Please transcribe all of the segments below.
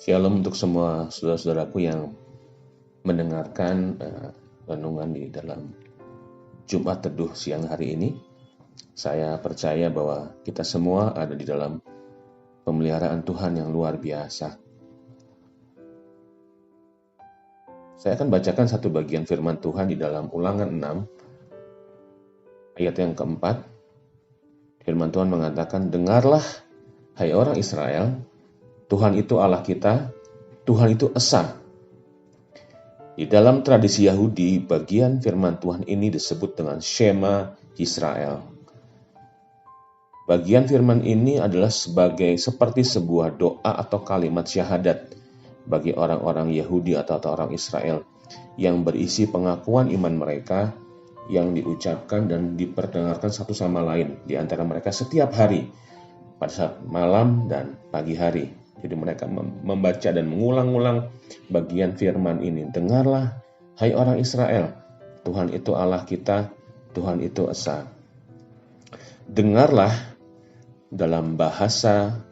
Shalom untuk semua saudara-saudaraku yang mendengarkan renungan di dalam Jumat Teduh siang hari ini. Saya percaya bahwa kita semua ada di dalam pemeliharaan Tuhan yang luar biasa. Saya akan bacakan satu bagian firman Tuhan di dalam Ulangan 6, ayat yang keempat. Firman Tuhan mengatakan, "Dengarlah, hai orang Israel, Tuhan itu Allah kita, Tuhan itu Esa." Di dalam tradisi Yahudi, bagian firman Tuhan ini disebut dengan Shema Israel. Bagian firman ini adalah seperti sebuah doa atau kalimat syahadat bagi orang-orang Yahudi atau orang Israel yang berisi pengakuan iman mereka yang diucapkan dan diperdengarkan satu sama lain di antara mereka setiap hari pada saat malam dan pagi hari. Jadi mereka membaca dan mengulang-ulang bagian firman ini. "Dengarlah, hai orang Israel, Tuhan itu Allah kita, Tuhan itu Esa." Dengarlah dalam bahasa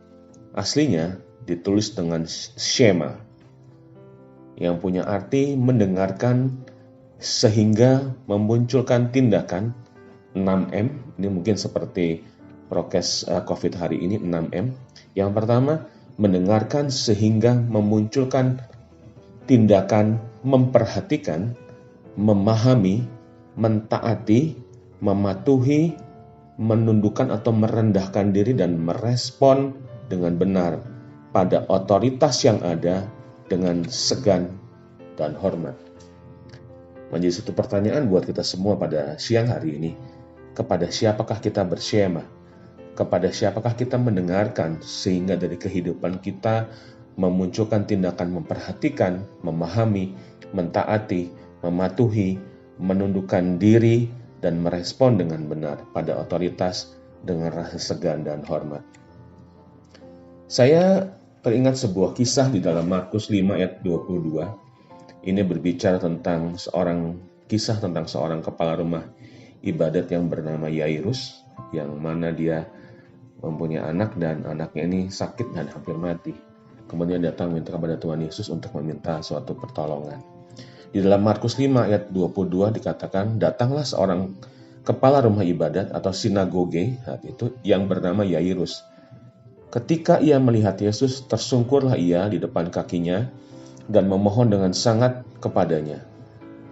aslinya ditulis dengan Shema, yang punya arti mendengarkan sehingga memunculkan tindakan 6M. Ini mungkin seperti prokes COVID hari ini, 6M. Yang pertama, mendengarkan sehingga memunculkan tindakan memperhatikan, memahami, mentaati, mematuhi, menundukkan atau merendahkan diri dan merespon dengan benar pada otoritas yang ada dengan segan dan hormat. Menjadi satu pertanyaan buat kita semua pada siang hari ini, kepada siapakah kita bersyema? Kepada siapakah kita mendengarkan sehingga dari kehidupan kita memunculkan tindakan memperhatikan, memahami, mentaati, mematuhi, menundukkan diri, dan merespon dengan benar pada otoritas dengan rasa segan dan hormat. Saya teringat sebuah kisah di dalam Markus 5 ayat 22. Ini berbicara tentang kisah tentang seorang kepala rumah ibadat yang bernama Yairus, yang mana dia mempunyai anak dan anaknya ini sakit dan hampir mati. Kemudian datang minta kepada Tuhan Yesus untuk meminta suatu pertolongan. Di dalam Markus 5 ayat 22 dikatakan, "Datanglah seorang kepala rumah ibadat atau sinagoge saat itu yang bernama Yairus. Ketika ia melihat Yesus, tersungkurlah ia di depan kakinya dan memohon dengan sangat kepadanya,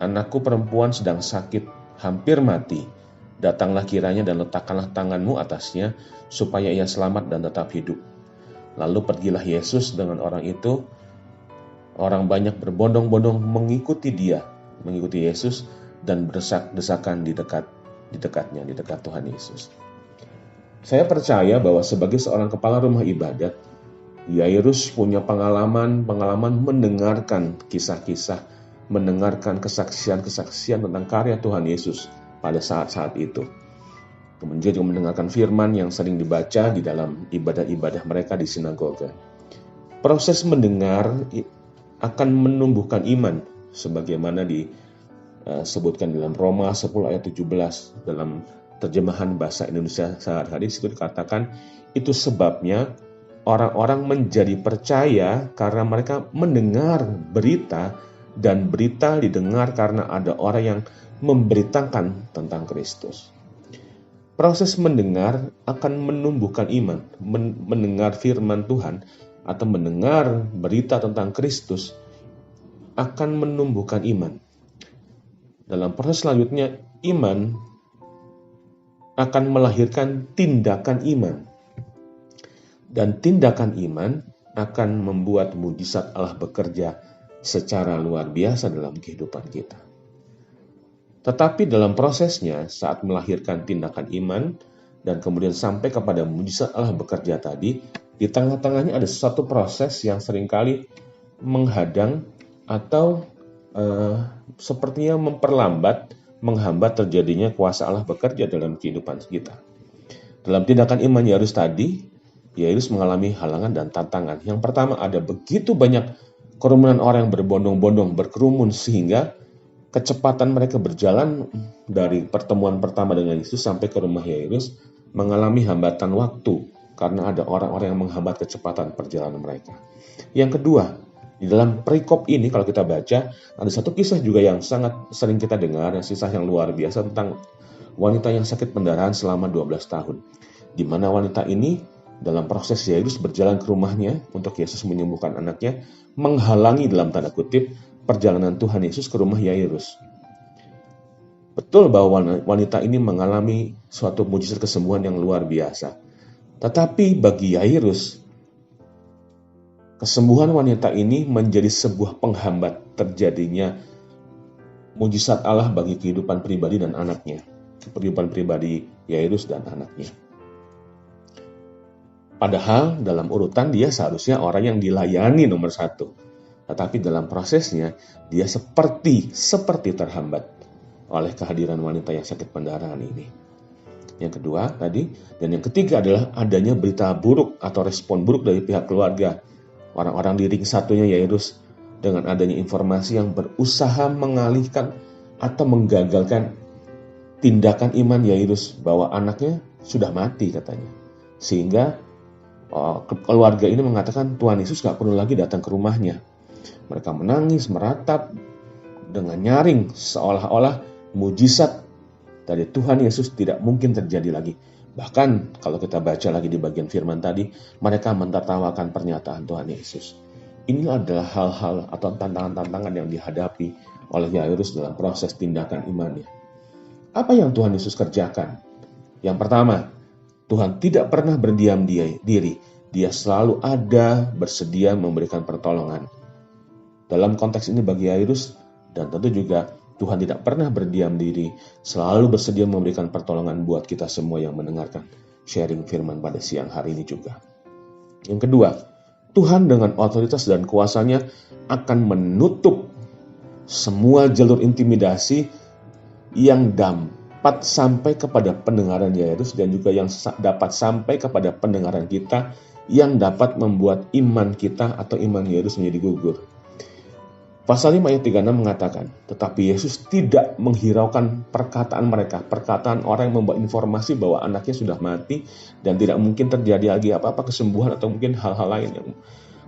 'Anakku perempuan sedang sakit, hampir mati. Datanglah kiranya dan letakkanlah tanganmu atasnya, supaya ia selamat dan tetap hidup.' Lalu pergilah Yesus dengan orang itu. Orang banyak berbondong-bondong mengikuti Yesus dan berdesak-desakan di dekat Tuhan Yesus. Saya percaya bahwa sebagai seorang kepala rumah ibadat, Yairus punya pengalaman mendengarkan kisah-kisah, mendengarkan kesaksian-kesaksian tentang karya Tuhan Yesus pada saat-saat itu. Kemudian juga mendengarkan firman yang sering dibaca di dalam ibadah-ibadah mereka di sinagoga. Proses mendengar akan menumbuhkan iman, sebagaimana disebutkan dalam Roma 10 ayat 17 dalam terjemahan bahasa Indonesia saat hari itu dikatakan, itu sebabnya orang-orang menjadi percaya karena mereka mendengar berita, dan berita didengar karena ada orang yang memberitakan tentang Kristus. Proses mendengar akan menumbuhkan iman. Mendengar firman Tuhan atau mendengar berita tentang Kristus akan menumbuhkan iman. Dalam proses selanjutnya, iman akan melahirkan tindakan iman. Dan tindakan iman akan membuat mujizat Allah bekerja secara luar biasa dalam kehidupan kita. Tetapi dalam prosesnya, saat melahirkan tindakan iman dan kemudian sampai kepada mujizat Allah bekerja tadi, di tengah-tengahnya ada satu proses yang seringkali menghadang atau sepertinya menghambat terjadinya kuasa Allah bekerja dalam kehidupan kita. Dalam tindakan iman Yairus tadi, Yairus mengalami halangan dan tantangan. Yang pertama, ada begitu banyak kerumunan orang yang berbondong-bondong berkerumun sehingga kecepatan mereka berjalan dari pertemuan pertama dengan Yesus sampai ke rumah Yairus mengalami hambatan waktu. karena ada orang-orang yang menghambat kecepatan perjalanan mereka. Yang kedua, di dalam perikop ini kalau kita baca, ada satu kisah juga yang sangat sering kita dengar, kisah yang luar biasa tentang wanita yang sakit pendarahan selama 12 tahun. Di mana wanita ini dalam proses Yairus berjalan ke rumahnya untuk Yesus menyembuhkan anaknya, menghalangi dalam tanda kutip perjalanan Tuhan Yesus ke rumah Yairus. Betul bahwa wanita ini mengalami suatu mujizat kesembuhan yang luar biasa. Tetapi bagi Yairus, kesembuhan wanita ini menjadi sebuah penghambat terjadinya mujizat Allah bagi kehidupan pribadi dan anaknya. Kehidupan pribadi Yairus dan anaknya. Padahal dalam urutan dia seharusnya orang yang dilayani nomor 1. Tetapi dalam prosesnya dia seperti terhambat oleh kehadiran wanita yang sakit pendarahan ini. Yang kedua tadi, dan yang ketiga adalah adanya berita buruk atau respon buruk dari pihak keluarga. Orang-orang di ring satunya Yairus dengan adanya informasi yang berusaha mengalihkan atau menggagalkan tindakan iman Yairus bahwa anaknya sudah mati katanya. Sehingga keluarga ini mengatakan Tuhan Yesus gak perlu lagi datang ke rumahnya. Mereka menangis, meratap dengan nyaring seolah-olah mujizat dari Tuhan Yesus tidak mungkin terjadi lagi. Bahkan kalau kita baca lagi di bagian firman tadi, mereka mentertawakan pernyataan Tuhan Yesus. Ini adalah hal-hal atau tantangan-tantangan yang dihadapi oleh Yairus dalam proses tindakan imannya. Apa yang Tuhan Yesus kerjakan? Yang pertama, Tuhan tidak pernah berdiam diri. Dia selalu ada, bersedia memberikan pertolongan. Dalam konteks ini bagi Yairus, dan tentu juga Tuhan tidak pernah berdiam diri, selalu bersedia memberikan pertolongan buat kita semua yang mendengarkan sharing firman pada siang hari ini juga. Yang kedua, Tuhan dengan otoritas dan kuasanya akan menutup semua jalur intimidasi yang dapat sampai kepada pendengaran Yairus dan juga yang dapat sampai kepada pendengaran kita yang dapat membuat iman kita atau iman Yairus menjadi gugur. Pasal 5 ayat 36 mengatakan, tetapi Yesus tidak menghiraukan perkataan mereka, perkataan orang yang membawa informasi bahwa anaknya sudah mati dan tidak mungkin terjadi lagi apa-apa kesembuhan atau mungkin hal-hal lain yang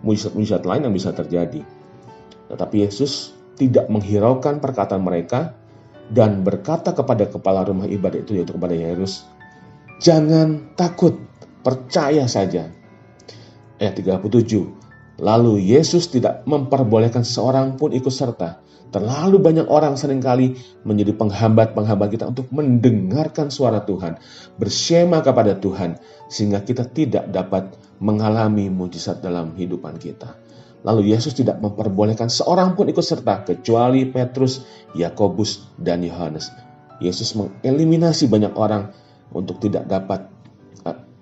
mujizat lain yang bisa terjadi. Tetapi Yesus tidak menghiraukan perkataan mereka dan berkata kepada kepala rumah ibadat itu, yaitu kepada Yairus, jangan takut, percaya saja. Ayat 37, lalu Yesus tidak memperbolehkan seorang pun ikut serta. Terlalu banyak orang seringkali menjadi penghambat-penghambat kita untuk mendengarkan suara Tuhan, bersyema kepada Tuhan, sehingga kita tidak dapat mengalami mujizat dalam kehidupan kita. Lalu Yesus tidak memperbolehkan seorang pun ikut serta, kecuali Petrus, Yakobus, dan Yohanes. Yesus mengeliminasi banyak orang untuk tidak dapat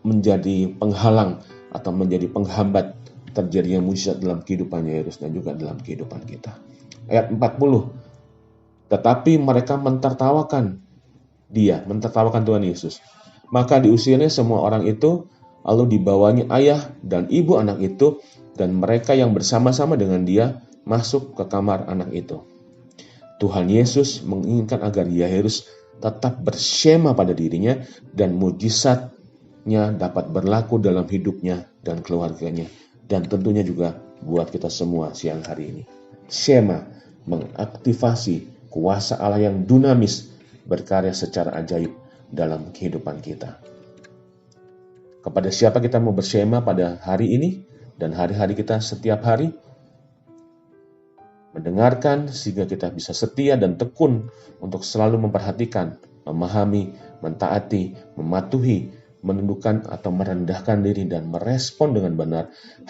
menjadi penghalang atau menjadi penghambat terjadinya mujizat dalam kehidupan Yairus dan juga dalam kehidupan kita. Ayat 40. Tetapi mereka mentertawakan Tuhan Yesus. Maka diusirnya semua orang itu, lalu dibawanya ayah dan ibu anak itu, dan mereka yang bersama-sama dengan dia masuk ke kamar anak itu. Tuhan Yesus menginginkan agar Yairus tetap bersyema pada dirinya dan mujizatnya dapat berlaku dalam hidupnya dan keluarganya. Dan tentunya juga buat kita semua siang hari ini. Syema mengaktifasi kuasa Allah yang dinamis berkarya secara ajaib dalam kehidupan kita. Kepada siapa kita mau bersyema pada hari ini dan hari-hari kita setiap hari? Mendengarkan sehingga kita bisa setia dan tekun untuk selalu memperhatikan, memahami, mentaati, mematuhi, menundukkan atau merendahkan diri dan merespon dengan benar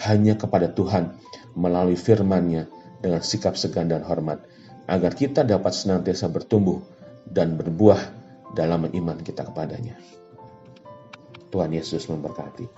hanya kepada Tuhan melalui firman-Nya dengan sikap segan dan hormat, agar kita dapat senantiasa bertumbuh dan berbuah dalam iman kita kepadanya. Tuhan Yesus memberkati.